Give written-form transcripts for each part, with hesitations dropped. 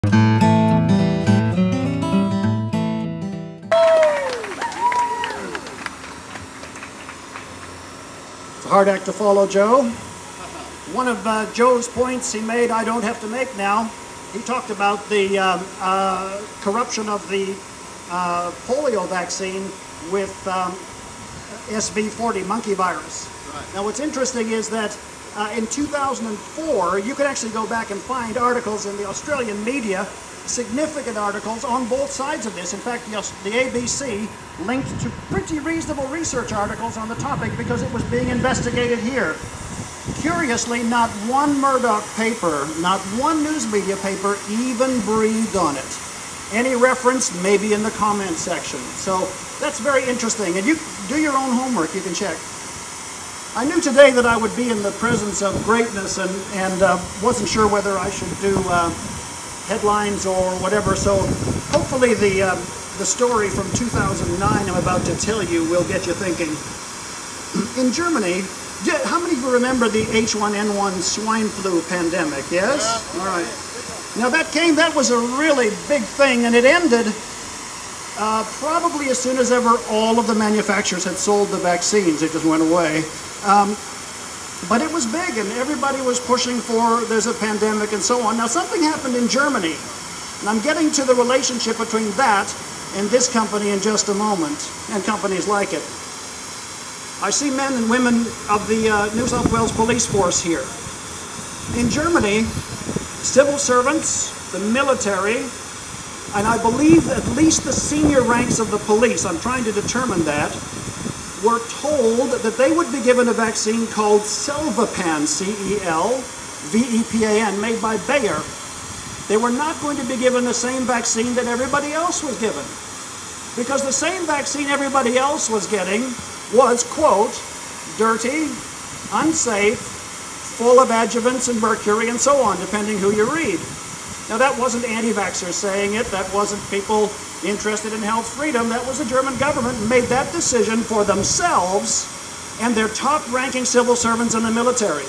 It's a hard act to follow, Joe. One of Joe's points he made I don't have to make now. He talked about the corruption of the polio vaccine with SV40 monkey virus. Right. Now what's interesting is that in 2004 you could actually go back and find articles in the Australian media, significant articles on both sides of this. In fact, the ABC linked to pretty reasonable research articles on the topic because it was being investigated here. Curiously, not one Murdoch paper, not one news media paper even breathed on it. Any reference, maybe in the comment section. So that's very interesting. And you do your own homework, you can check. I knew today that I would be in the presence of greatness and wasn't sure whether I should do headlines or whatever. So hopefully the story from 2009 I'm about to tell you will get you thinking. In Germany, how many of you remember the H1N1 swine flu pandemic? Yes? All right. Now that was a really big thing, and it ended probably as soon as ever all of the manufacturers had sold the vaccines. It just went away. But it was big, and everybody was pushing for there's a pandemic and so on. Now something happened in Germany, and I'm getting to the relationship between that and this company in just a moment, and companies like it. I see men and women of the New South Wales police force here. In Germany, civil servants, the military, and I believe at least the senior ranks of the police, I'm trying to determine that, were told that they would be given a vaccine called Celvapan, C-E-L-V-E-P-A-N, made by Bayer. They were not going to be given the same vaccine that everybody else was given. Because the same vaccine everybody else was getting was, quote, dirty, unsafe, full of adjuvants and mercury and so on, depending who you read. Now that wasn't anti-vaxxers saying it, that wasn't people interested in health freedom, that was the German government made that decision for themselves and their top-ranking civil servants in the military.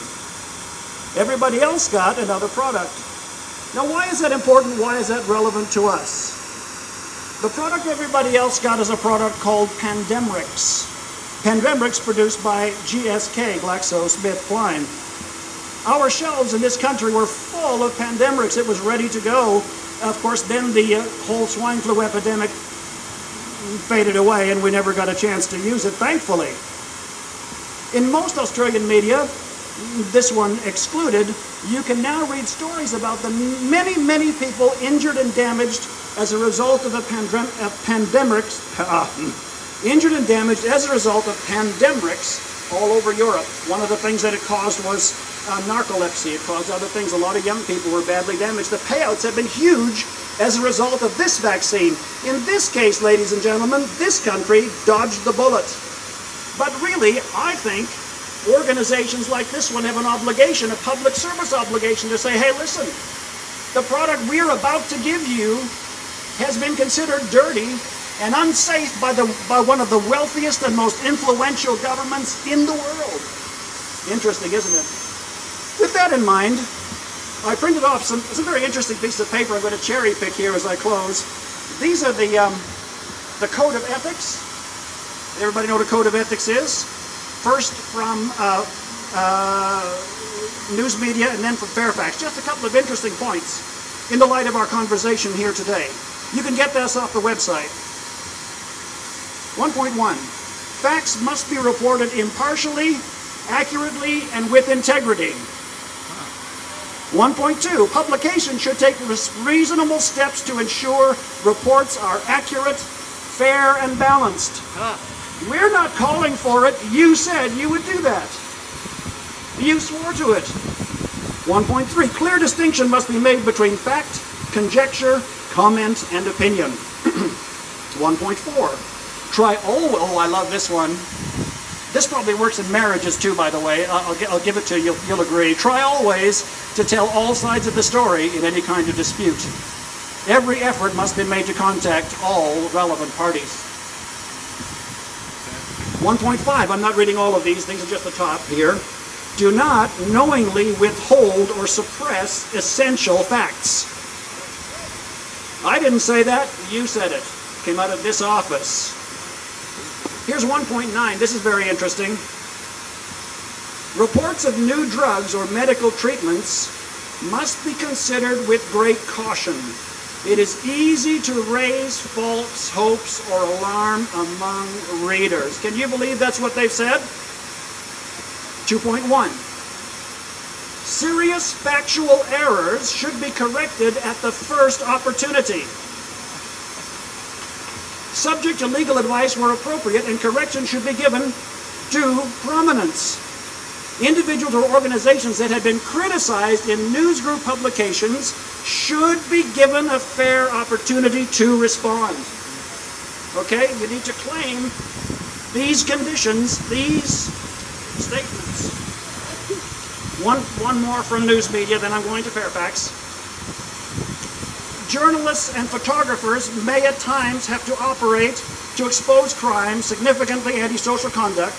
Everybody else got another product. Now why is that important? Why is that relevant to us? The product everybody else got is a product called Pandemrix. Pandemrix produced by GSK, GlaxoSmithKline. Our shelves in this country were full of Pandemrix. It was ready to go. Of course, then the whole swine flu epidemic faded away and we never got a chance to use it, thankfully. In most Australian media, this one excluded, you can now read stories about the many, many people injured and damaged as a result of the Pandemrix. Injured and damaged as a result of Pandemrix all over Europe. One of the things that it caused was narcolepsy. It caused other things. A lot of young people were badly damaged. The payouts have been huge as a result of this vaccine. In this case, ladies and gentlemen, this country dodged the bullet. But really, I think organizations like this one have an obligation, a public service obligation, to say, hey, listen, the product we're about to give you has been considered dirty and unsafe by one of the wealthiest and most influential governments in the world. Interesting, isn't it? With that in mind, I printed off it's a very interesting piece of paper I'm going to cherry pick here as I close. These are the Code of Ethics. Everybody know what a Code of Ethics is? First from news media and then from Fairfax. Just a couple of interesting points in the light of our conversation here today. You can get this off the website. 1.1. Facts must be reported impartially, accurately, and with integrity. 1.2. Publication should take reasonable steps to ensure reports are accurate, fair, and balanced. We're not calling for it. You said you would do that. You swore to it. 1.3. Clear distinction must be made between fact, conjecture, comment, and opinion. 1.4. Oh, I love this one. This probably works in marriages too, by the way. I'll give it to you. You'll agree. Try always to tell all sides of the story in any kind of dispute. Every effort must be made to contact all relevant parties. 1.5. I'm not reading all of these. These are just the top here. Do not knowingly withhold or suppress essential facts. I didn't say that. You said it. Came out of this office. Here's 1.9. This is very interesting. Reports of new drugs or medical treatments must be considered with great caution. It is easy to raise false hopes or alarm among readers. Can you believe that's what they've said? 2.1. Serious factual errors should be corrected at the first opportunity. Subject to legal advice where appropriate, and correction should be given due prominence. Individuals or organizations that have been criticized in newsgroup publications should be given a fair opportunity to respond. Okay, you need to claim these conditions, these statements. One more from news media, then I'm going to Fairfax. Journalists and photographers may at times have to operate to expose crime, significantly antisocial conduct,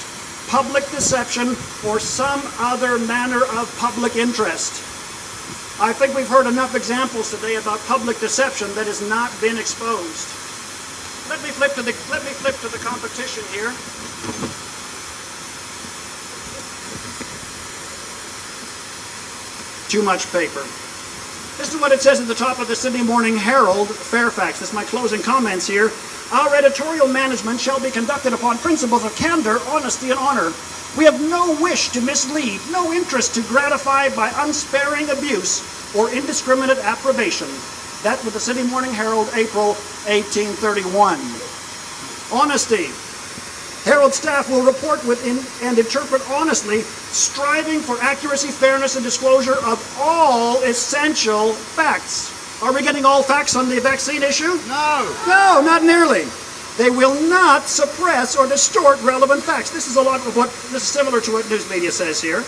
public deception, or some other manner of public interest. I think we've heard enough examples today about public deception that has not been exposed. Let me flip to the competition here. Too much paper. This is what it says at the top of the Sydney Morning Herald, Fairfax. This is my closing comments here. Our editorial management shall be conducted upon principles of candor, honesty, and honor. We have no wish to mislead, no interest to gratify by unsparing abuse or indiscriminate approbation. That was the Sydney Morning Herald, April 1831. Honesty. Herald staff will report with and interpret honestly, striving for accuracy, fairness, and disclosure of all essential facts. Are we getting all facts on the vaccine issue? No. No, not nearly. They will not suppress or distort relevant facts. This is a lot of this is similar to what news media says here.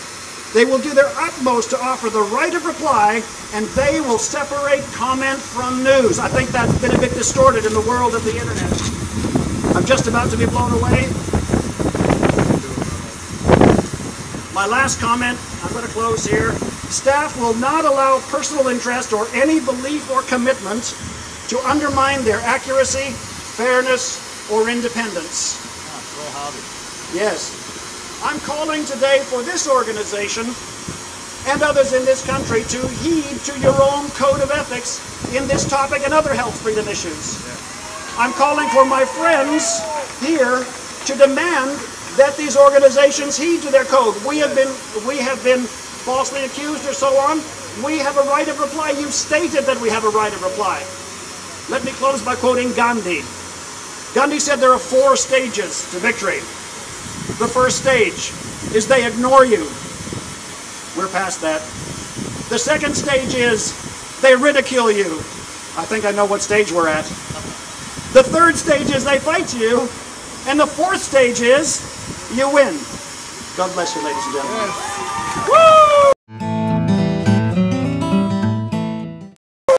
They will do their utmost to offer the right of reply, and they will separate comment from news. I think that's been a bit distorted in the world of the internet. I'm just about to be blown away. My last comment, I'm going to close here. Staff will not allow personal interest or any belief or commitment to undermine their accuracy, fairness, or independence. Yes. I'm calling today for this organization and others in this country to heed to your own code of ethics in this topic and other health freedom issues. I'm calling for my friends here to demand that these organizations heed to their code. We have been falsely accused or so on. We have a right of reply. You've stated that we have a right of reply. Let me close by quoting Gandhi. Gandhi said there are 4 stages to victory. The first stage is they ignore you. We're past that. The second stage is they ridicule you. I think I know what stage we're at. The third stage is they fight you. And the 4th stage is you win. God bless you, ladies and gentlemen. Yes. Woo!